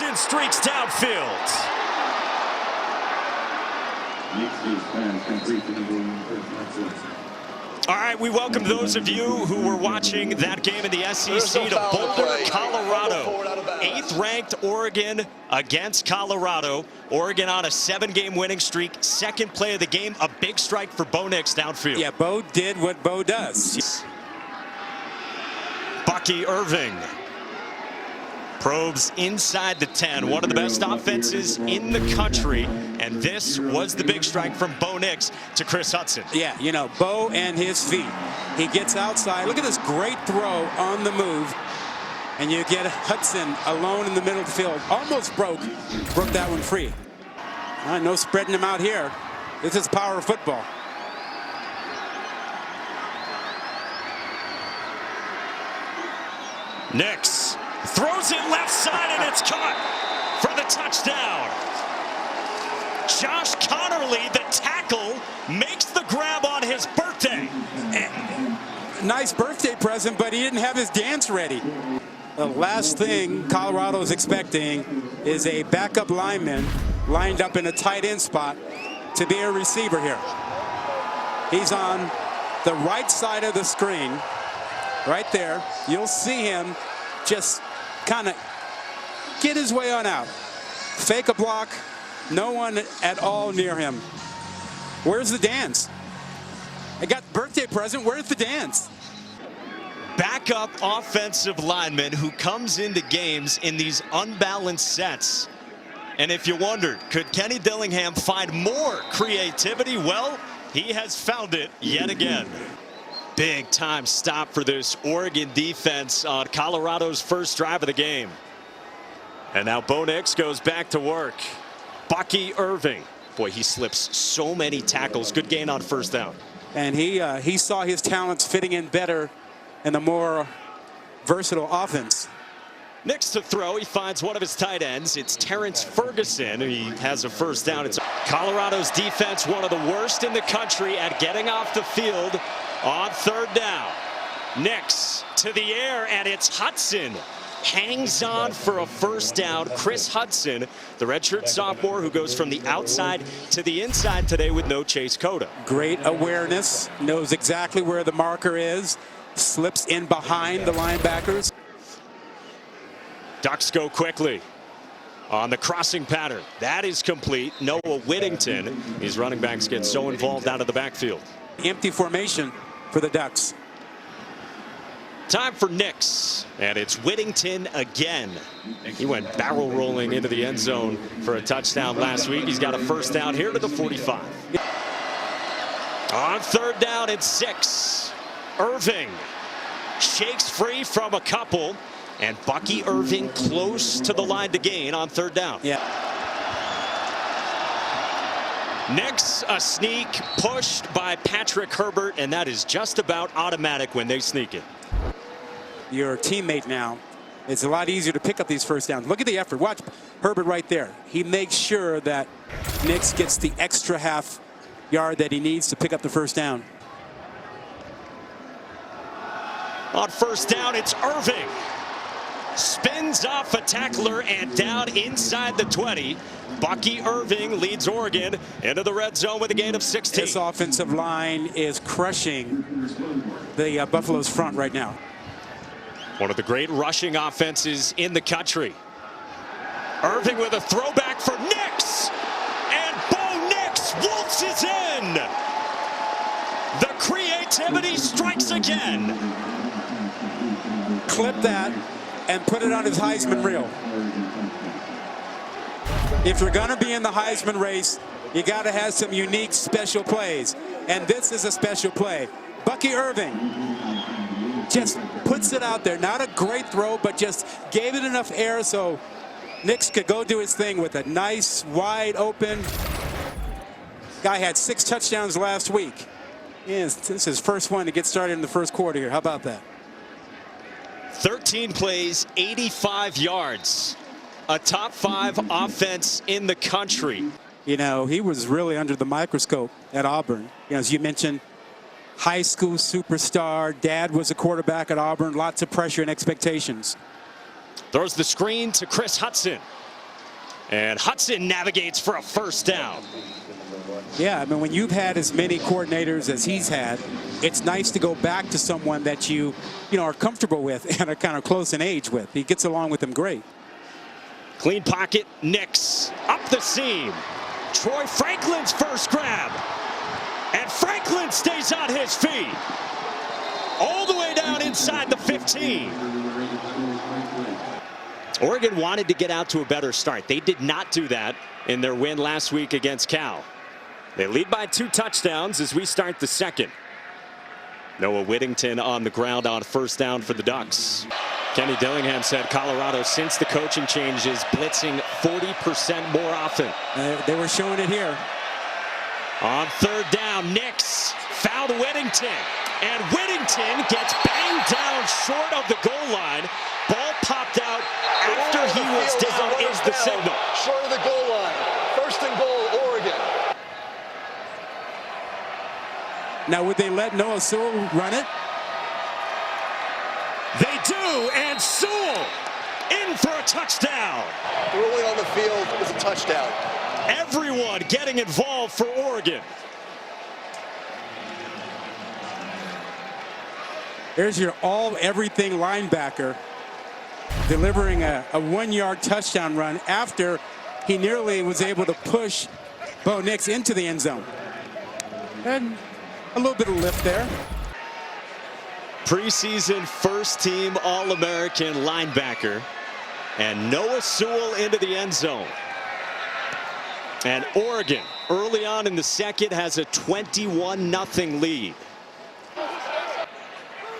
Hudson streaks downfield. All right, we welcome those of you who were watching that game in the SEC to Boulder, Colorado. 8th ranked Oregon against Colorado. Oregon on a 7-game winning streak. Second play of the game, a big strike for Bo Nix downfield. Yeah, Bo did what Bo does. Bucky Irving probes inside the 10, one of the best offenses in the country, and this was the big strike from Bo Nix to Chris Hudson. Yeah, you know, Bo and his feet. He gets outside. Look at this great throw on the move, and you get Hudson alone in the middle of the field. Almost broke that one free. No spreading him out here. This is power of football. Nix throws it left side, and it's caught for the touchdown. Josh Connerly, the tackle, makes the grab on his birthday. Nice birthday present, but he didn't have his dance ready. The last thing Colorado is expecting is a backup lineman lined up in a tight end spot to be a receiver here. He's on the right side of the screen, right there. You'll see him just kind of get his way on out. Fake a block. No one at all near him. Where's the dance? I got birthday present. Where's the dance? Backup offensive lineman who comes into games in these unbalanced sets. And if you wondered, could Kenny Dillingham find more creativity? Well, he has found it yet again. Big time stop for this Oregon defense on Colorado's first drive of the game. And now Bo Nix goes back to work. Bucky Irving. Boy, he slips so many tackles. Good gain on first down. And he saw his talents fitting in better in the more versatile offense. Nix to throw. He finds one of his tight ends. It's Terrence Ferguson. He has a first down. It's Colorado's defense, one of the worst in the country at getting off the field on third down. Nix to the air, and it's Hudson. Hangs on for a first down. Chris Hudson, the redshirt sophomore who goes from the outside to the inside today with no Chase Cota. Great awareness, knows exactly where the marker is, slips in behind the linebackers. Ducks go quickly on the crossing pattern. That is complete. Noah Whittington. These running backs get so involved out of the backfield. Empty formation for the Ducks. Time for Nix, and it's Whittington again. He went barrel rolling into the end zone for a touchdown last week. He's got a first down here to the 45. On third down, it's 6. Irving shakes free from a couple, and Bucky Irving close to the line to gain on third down. Yeah. Nix, a sneak pushed by Patrick Herbert, and that is just about automatic when they sneak it. Your teammate now, it's a lot easier to pick up these first downs. Look at the effort. Watch Herbert right there. He makes sure that Nix gets the extra half yard that he needs to pick up the first down. On first down, it's Irving. Spins off a tackler and down inside the 20. Bucky Irving leads Oregon into the red zone with a gain of 16. This offensive line is crushing the Buffalo's front right now. One of the great rushing offenses in the country. Irving with a throwback for Nix. And Bo Nix waltzes in. The creativity strikes again. Clip that and put it on his Heisman reel. If you're going to be in the Heisman race, you got to have some unique special plays. And this is a special play. Bucky Irving just puts it out there. Not a great throw, but just gave it enough air so Nix could go do his thing with a nice, wide open. Guy had 6 touchdowns last week. Yes, this is his first one to get started in the first quarter here. How about that? 13 plays, 85 yards. A top 5 offense in the country. You know, he was really under the microscope at Auburn. You know, as you mentioned, high school superstar. Dad was a quarterback at Auburn. Lots of pressure and expectations. Throws the screen to Chris Hudson. And Hudson navigates for a first down. Yeah, I mean, when you've had as many coordinators as he's had, it's nice to go back to someone that you are comfortable with and are kind of close in age with. He gets along with them great. Clean pocket, Nix up the seam. Troy Franklin's first grab. And Franklin stays on his feet. All the way down inside the 15. Oregon wanted to get out to a better start. They did not do that in their win last week against Cal. They lead by 2 touchdowns as we start the second. Noah Whittington on the ground on first down for the Ducks. Kenny Dillingham said Colorado, since the coaching changes, blitzing 40% more often. They were showing it here. On third down, Nix fouled Whittington. And Whittington gets banged down short of the goal line. Ball popped out after he was down is the signal. Short of the goal line. First and goal, Oregon. Now, would they let Noah Sewell run it? They do, and Sewell in for a touchdown. The ruling on the field is a touchdown. Everyone getting involved for Oregon. There's your all-everything linebacker delivering a 1-yard touchdown run after he nearly was able to push Bo Nix into the end zone. And a little bit of lift there. Preseason first-team All-American linebacker. And Noah Sewell into the end zone. And Oregon, early on in the second, has a 21-0 lead.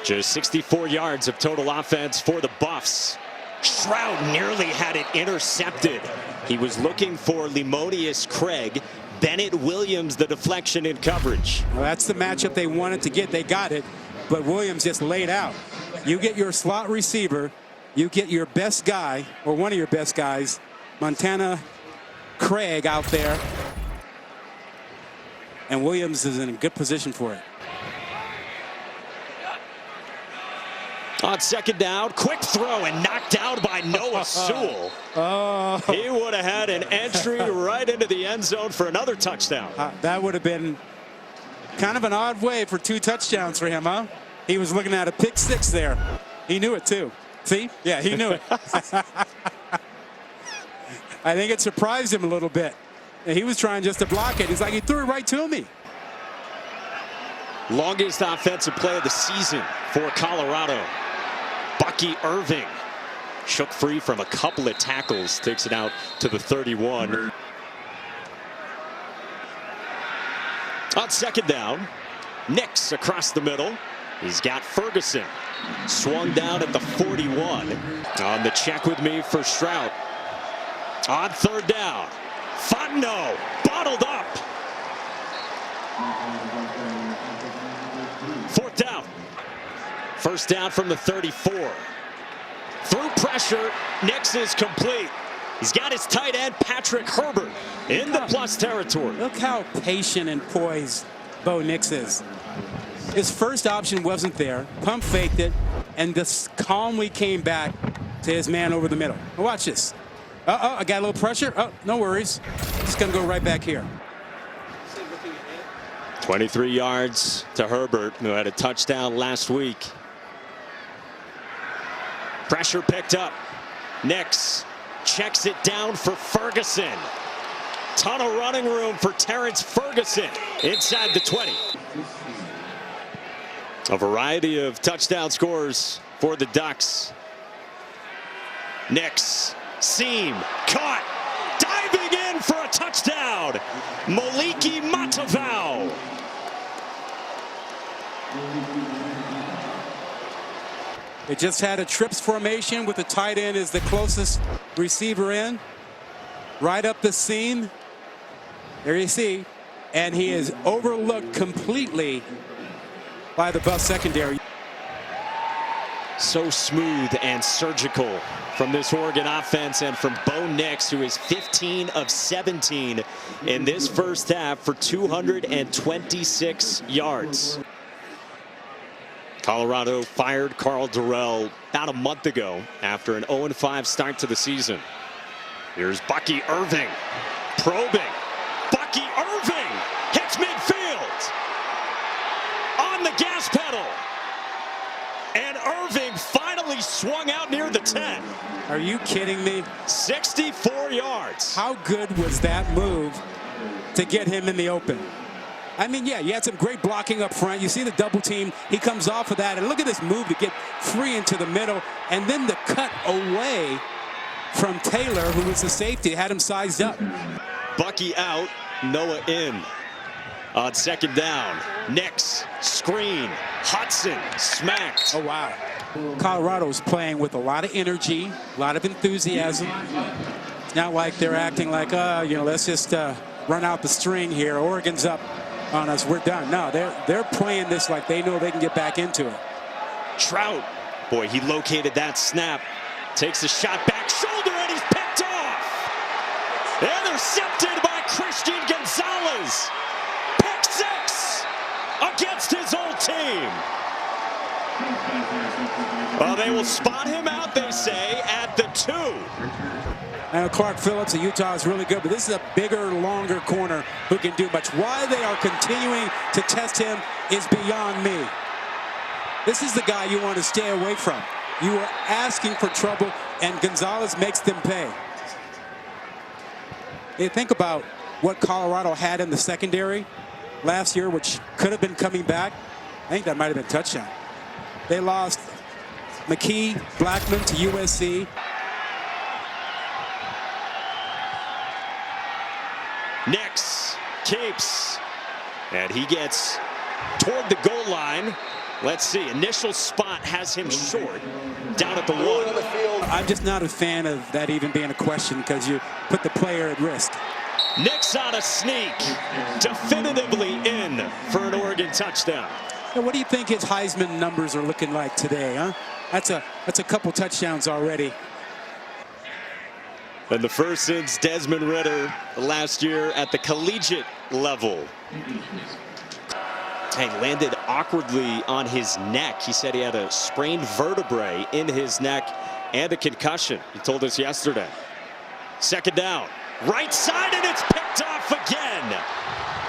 Just 64 yards of total offense for the Buffs. Shroud nearly had it intercepted. He was looking for Lemonius Craig. Bennett Williams, the deflection in coverage. Well, that's the matchup they wanted to get. They got it, but Williams just laid out. You get your slot receiver, you get your best guy, or one of your best guys, Montana Craig out there, and Williams is in a good position for it. On second down, quick throw and knocked out by Noah Sewell. He would have had an entry right into the end zone for another touchdown. That would have been kind of an odd way for 2 touchdowns for him, huh? He was looking at a pick 6 there. He knew it too. See? Yeah, he knew it. I think it surprised him a little bit. He was trying just to block it. He's like, he threw it right to me. Longest offensive play of the season for Colorado. Bucky Irving shook free from a couple of tackles, takes it out to the 31. On second down, Nix across the middle. He's got Ferguson swung down at the 41. On the check with me for Shroud. On third down, Fontenot bottled up. Fourth down. First down from the 34. Through pressure, Nix is complete. He's got his tight end, Patrick Herbert, in the plus territory. Look how patient and poised Bo Nix is. His first option wasn't there. Pump faked it, and just calmly came back to his man over the middle. Now watch this. I got a little pressure. Oh, no worries. Just going to go right back here. 23 yards to Herbert, who had a touchdown last week. Pressure picked up. Nix checks it down for Ferguson. Ton of running room for Terrence Ferguson inside the 20. A variety of touchdown scores for the Ducks. Nix, seam, caught, diving in for a touchdown. Maliki Matavao. They just had a trips formation with the tight end as the closest receiver in. Right up the seam. There you see. And he is overlooked completely by the Buff secondary. So smooth and surgical from this Oregon offense and from Bo Nix, who is 15 of 17 in this first half for 226 yards. Colorado fired Carl Durrell about a month ago after an 0-5 start to the season. Here's Bucky Irving, probing. Bucky Irving hits midfield on the gas pedal. And Irving finally swung out near the 10. Are you kidding me? 64 yards. How good was that move to get him in the open? I mean, yeah, you had some great blocking up front. You see the double team. He comes off of that. And look at this move to get free into the middle. And then the cut away from Taylor, who was the safety, had him sized up. Bucky out, Noah in. On second down, Nix, screen, Hudson, smacked. Oh, wow. Colorado's playing with a lot of energy, a lot of enthusiasm. It's not like they're acting like, let's just run out the string here. Oregon's up on us, we're done. No, they're playing this like they know they can get back into it. Trout, boy, he located that snap. Takes the shot back shoulder and he's picked off. Intercepted by Christian Gonzalez. Pick six against his old team. Well, they will spot him out, they say, at the 2. And Clark Phillips of Utah is really good, but this is a bigger, longer corner who can do much. Why they are continuing to test him is beyond me. This is the guy you want to stay away from. You are asking for trouble, and Gonzalez makes them pay. Hey, think about what Colorado had in the secondary last year, which could have been coming back. I think that might have been a touchdown. They lost McKee, Blackman to USC. Nix keeps, and he gets toward the goal line. Let's see, initial spot has him short, down at the 1. I'm just not a fan of that even being a question because you put the player at risk. Nix on a sneak, definitively in for an Oregon touchdown. Now, what do you think his Heisman numbers are looking like today, huh? That's a couple touchdowns already. And the first since Desmond Ridder last year at the collegiate level. He landed awkwardly on his neck. He said he had a sprained vertebrae in his neck and a concussion. He told us yesterday. Second down, right side, and it's picked off again.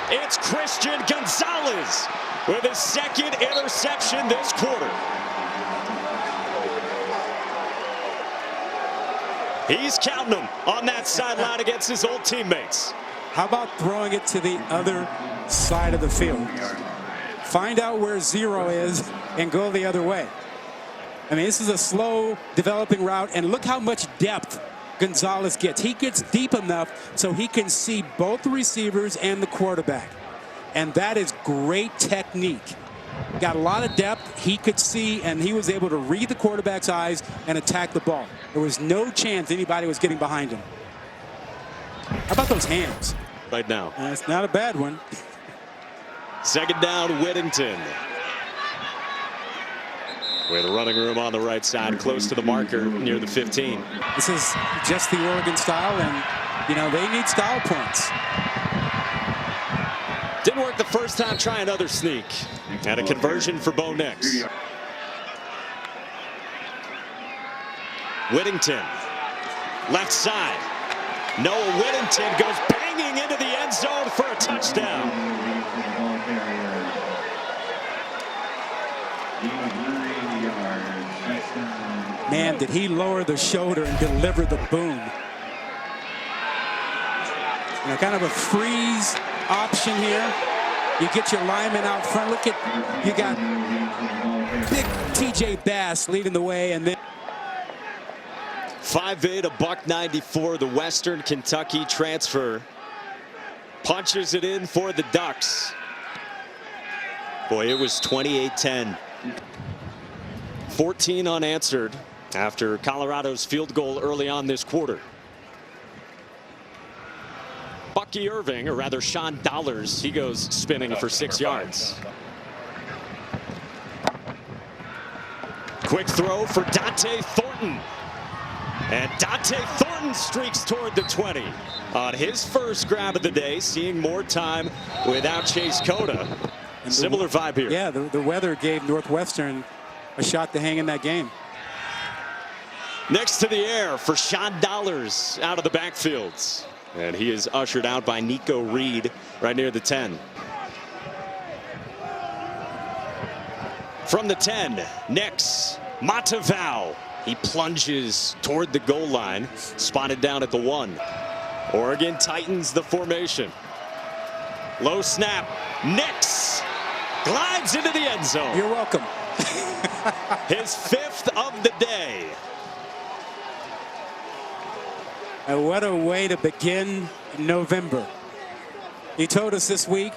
It's Christian Gonzalez with his second interception this quarter. He's counting them on that sideline against his old teammates. How about throwing it to the other side of the field? Find out where 0 is and go the other way. I mean, this is a slow developing route, and look how much depth Gonzalez gets. He gets deep enough so he can see both the receivers and the quarterback. And that is great technique. Got a lot of depth. He could see, and he was able to read the quarterback's eyes and attack the ball. There was no chance anybody was getting behind him. How about those hands? Right now. That's not a bad one. Second down, Whittington. With running room on the right side, close to the marker, near the 15. This is just the Oregon style, and, they need style points. Didn't work the first time, try another sneak. And a conversion for Bo Nix. Whittington, left side. Noah Whittington goes banging into the end zone for a touchdown. Man, did he lower the shoulder and deliver the boom. Kind of a freeze option here. You get your lineman out front. Look at, you got big TJ Bass leading the way, and then 5'8", $194, the Western Kentucky transfer. Punches it in for the Ducks. Boy, it was 28-10. 14 unanswered after Colorado's field goal early on this quarter. Bucky Irving, or rather Sean Dollars, he goes spinning for 6 yards. Quick throw for Dante Thornton. And Dante Thornton streaks toward the 20 on his first grab of the day, seeing more time without Chase Cota. Similar vibe here. Yeah, the weather gave Northwestern a shot to hang in that game. Next to the air for Sean Dollars out of the backfields. And he is ushered out by Nico Reed right near the 10. From the 10, Nix Matavao. He plunges toward the goal line, spotted down at the 1. Oregon tightens the formation. Low snap. Nix glides into the end zone. You're welcome. His 5th of the day. And what a way to begin November. He told us this week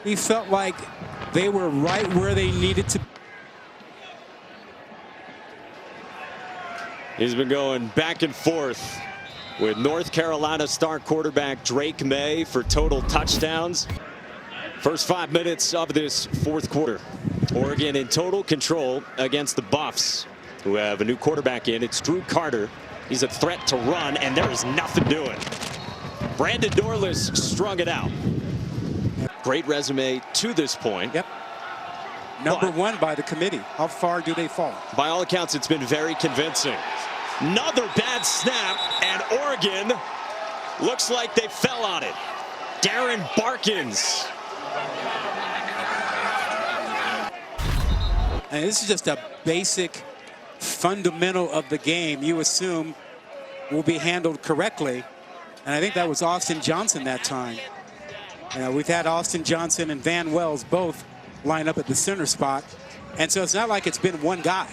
he felt like they were right where they needed to be. He's been going back and forth with North Carolina star quarterback Drake May for total touchdowns. First 5 minutes of this 4th quarter. Oregon in total control against the Buffs, who have a new quarterback in. It's Drew Carter. He's a threat to run, and there is nothing doing. Brandon Dorlus strung it out. Great resume to this point. Yep. Number 1 by the committee. How far do they fall? By all accounts, it's been very convincing. Another bad snap, and Oregon looks like they fell on it. Darren Barkins. And this is just a basic fundamental of the game you assume will be handled correctly. And I think that was Austin Johnson that time. We've had Austin Johnson and Van Wells both line up at the center spot. And so it's not like it's been one guy.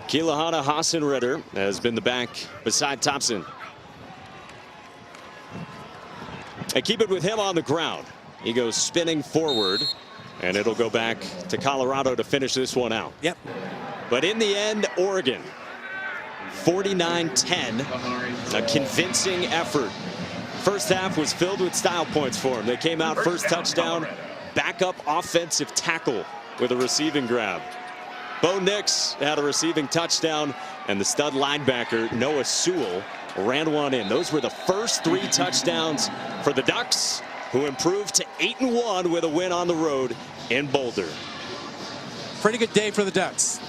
Keelahana Hassan-Ritter has been the back beside Thompson. And keep it with him on the ground. He goes spinning forward, and it'll go back to Colorado to finish this one out. Yep. But in the end, Oregon, 49-10, a convincing effort. First half was filled with style points for them. They came out first touchdown, backup offensive tackle with a receiving grab. Bo Nix had a receiving touchdown, and the stud linebacker Noah Sewell ran one in. Those were the first 3 touchdowns for the Ducks, who improved to 8-1 with a win on the road in Boulder. Pretty good day for the Ducks.